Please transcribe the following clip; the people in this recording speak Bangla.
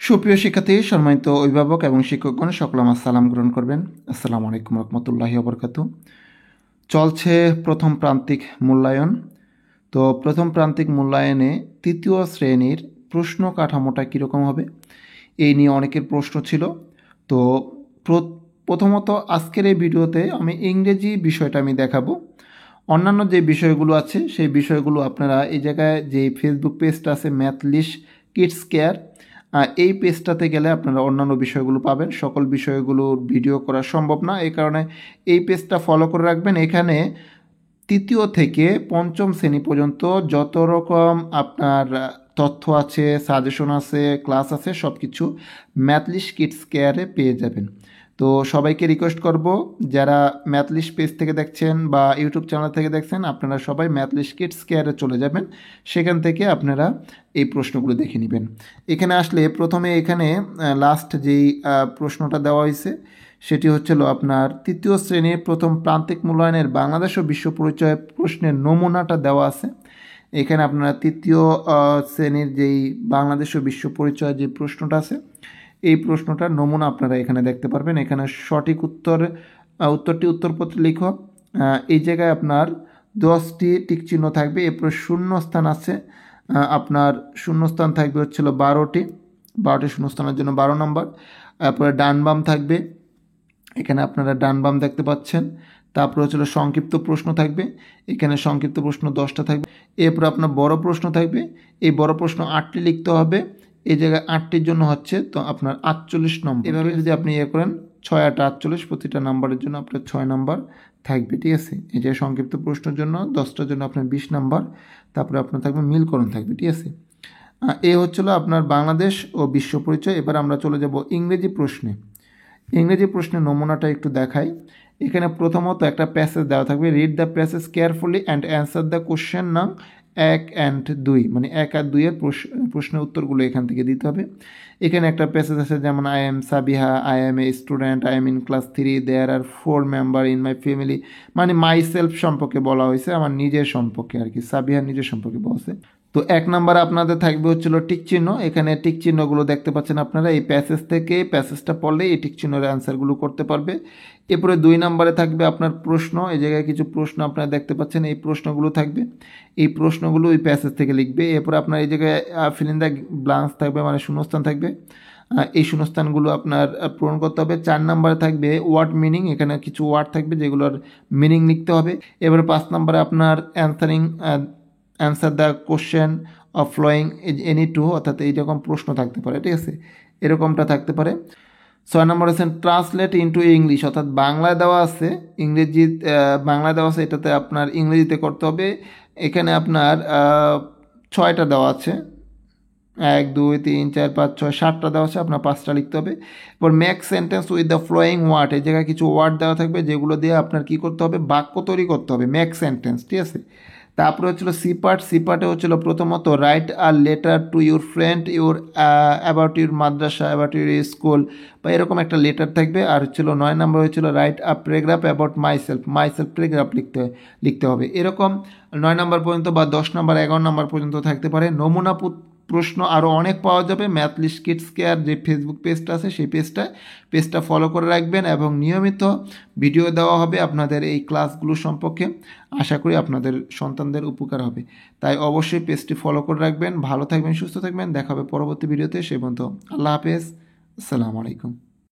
সুপ্রিয় শিক্ষার্থী, সম্মানিত অভিভাবক এবং শিক্ষকগণ, সকলে আমার সালাম গ্রহণ করবেন। আসসালামু আলাইকুম রহমতুল্লাহি ওয়া বারাকাতুহু। চলছে প্রথম প্রান্তিক মূল্যায়ন। তো প্রথম প্রান্তিক মূল্যায়নে তৃতীয় শ্রেণীর প্রশ্ন কাঠামোটা কীরকম হবে এই নিয়ে অনেকের প্রশ্ন ছিল। তো প্রথমত আজকের এই ভিডিওতে আমি ইংরেজি বিষয়টা আমি দেখাবো। অন্যান্য যে বিষয়গুলো আছে সেই বিষয়গুলো আপনারা এই জায়গায় যে ফেসবুক পেজটা আছে ম্যাথলিস্ট কিডস কেয়ার, এই পেজটাতে গেলে আপনারা অন্যান্য বিষয়গুলো পাবেন। সকল বিষয়গুলোর ভিডিও করা সম্ভব না, এই কারণে এই পেজটা ফলো করে রাখবেন। এখানে তৃতীয় থেকে পঞ্চম শ্রেণী পর্যন্ত যত রকম আপনার তথ্য আছে, সাজেশন আছে, ক্লাস আছে, সব কিছু ম্যাথলিস্ট কিডস কেয়ারে পেয়ে যাবেন। তো সবাইকে রিকোয়েস্ট করব, যারা ম্যাথলিস্ট পেজ থেকে দেখছেন বা ইউটিউব চ্যানেল থেকে দেখছেন, আপনারা সবাই ম্যাথলিস্ট কিডস কেয়ারে চলে যাবেন। সেখান থেকে আপনারা এই প্রশ্নগুলো দেখে নেবেন। এখানে আসলে প্রথমে এখানে লাস্ট যেই প্রশ্নটা দেওয়া হয়েছে সেটি হচ্ছিল আপনার তৃতীয় শ্রেণীর প্রথম প্রান্তিক মূল্যায়নের বাংলাদেশ ও বিশ্ব পরিচয় প্রশ্নের নমুনাটা দেওয়া আছে। এখানে আপনারা তৃতীয় শ্রেণীর যেই বাংলাদেশ ও বিশ্ব পরিচয় যে প্রশ্নটা আছে এই প্রশ্নটার নমুনা আপনারা এখানে দেখতে পারবেন। এখানে সঠিক উত্তরটি উত্তরপত্রে লিখো। এই জায়গায় আপনার 10টি টিক চিহ্ন থাকবে। এরপরে শূন্যস্থান আছে, আপনার শূন্যস্থান থাকবে হচ্ছিল 12টি শূন্যস্থানের জন্য 12 নম্বর। তারপরে ডান বাম থাকবে, এখানে আপনারা ডান বাম দেখতে পাচ্ছেন। তারপরে হচ্ছিল সংক্ষিপ্ত প্রশ্ন থাকবে, এখানে সংক্ষিপ্ত প্রশ্ন 10টা থাকবে। এরপর আপনার বড় প্রশ্ন থাকবে, এই বড় প্রশ্ন 8টি লিখতে হবে। এই জায়গায় 8টির জন্য হচ্ছে তো আপনার 48 নম্বর। এভাবে যদি আপনি করেন 6 8 48, প্রতিটা নাম্বারের জন্য আপনার 6 নাম্বার থাকবে, ঠিক আছে। এই যে সংক্ষিপ্ত প্রশ্নের জন্য 10টার জন্য আপনার 20 নাম্বার, তারপরে আপনার থাকবে মিলকরণ থাকবে, ঠিক আছে। এই হচ্ছিল আপনার বাংলাদেশ ও বিশ্ব পরিচয়। এবার আমরা চলে যাব ইংরেজি প্রশ্নে। ইংরেজি প্রশ্নের নমুনাটা একটু দেখাই। এখানে প্রথমত একটা প্যাসেজ দেওয়া থাকবে, read the passage carefully and answer the question নং 1 and 2, মানে 1 আর 2 এর প্রশ্নের উত্তরগুলো এখান থেকে দিতে হবে। এখানে একটা প্যাসেজ আছে, যেমন I am Sabiha, I am a student, I am in class 3, there are 4 member in my family, মানে মাই সেলফ সম্পর্কে বলা হয়েছে, আমার নিজের সম্পর্কে আর কি, সাবিহার নিজের সম্পর্কে বলছে। তো 1 নম্বরে আপনাদের থাকবে হচ্ছিল টিক চিহ্ন। এখানে টিক চিহ্নগুলো দেখতে পাচ্ছেন আপনারা, এই প্যাসেজ থেকে প্যাসেজটা পড়লে এই টিক চিহ্নের অ্যান্সারগুলো করতে পারবে। এরপরে 2 নম্বরে থাকবে আপনার প্রশ্ন। এই জায়গায় কিছু প্রশ্ন আপনারা দেখতে পাচ্ছেন, এই প্রশ্নগুলো থাকবে, এই প্রশ্নগুলো ওই প্যাসেজ থেকে লিখবে। এরপর আপনার এই জায়গায় ফিল ইন দ্য ব্ল্যাঙ্কস থাকবে, মানে শূন্যস্থান থাকবে, এই শূন্যস্থানগুলো আপনার পূরণ করতে হবে। 4 নম্বরে থাকবে ওয়ার্ড মিনিং, এখানে কিছু ওয়ার্ড থাকবে যেগুলোর মিনিং লিখতে হবে। এবার 5 নম্বরে আপনার answer the question of following any two, অর্থাৎ এইরকম প্রশ্ন থাকতে পারে, ঠিক আছে, এরকমটা থাকতে পারে। 6 নম্বর আছে ট্রান্সলেট ইনটু ইংলিশ, অর্থাৎ বাংলায় দেওয়া আছে, ইংরেজি বাংলায় দেওয়া আছে, এটাতে আপনার ইংরেজিতে করতে হবে। এখানে আপনার 6টা দেওয়া আছে, 1 2 3 4 5 6 7টা দেওয়া আছে, আপনার 5টা লিখতে হবে। এরপর make sentence with the following word, এই জায়গায় কিছু ওয়ার্ড দেওয়া থাকবে যেগুলো দিয়ে আপনার কী করতে হবে, বাক্য তৈরি করতে হবে, মেক সেন্টেন্স, ঠিক আছে। তারপরে হচ্ছিল সিপার্টে হচ্ছিল প্রথমত রাইট আর letter to your friend about your madrasa, about your school, বা এরকম একটা লেটার থাকবে। আর হচ্ছিল 9 নম্বর হচ্ছিল write a paragraph about myself paragraph লিখতে হবে। এরকম 9 নম্বর পর্যন্ত বা 10 নম্বর 11 নম্বর পর্যন্ত থাকতে পারে। নমুনা প্রশ্ন আরও অনেক পাওয়া যাবে ম্যাথলিস্ট কিডস কেয়ার যে ফেসবুক পেজটা আছে সেই পেজটা ফলো করে রাখবেন, এবং নিয়মিত ভিডিও দেওয়া হবে আপনাদের এই ক্লাসগুলো সম্পর্কে। আশা করি আপনাদের সন্তানদের উপকার হবে, তাই অবশ্যই পেজটি ফলো করে রাখবেন। ভালো থাকবেন, সুস্থ থাকবেন, দেখা হবে পরবর্তী ভিডিওতে। সে পর্যন্ত আল্লাহ হাফেজ, আসসালামু আলাইকুম।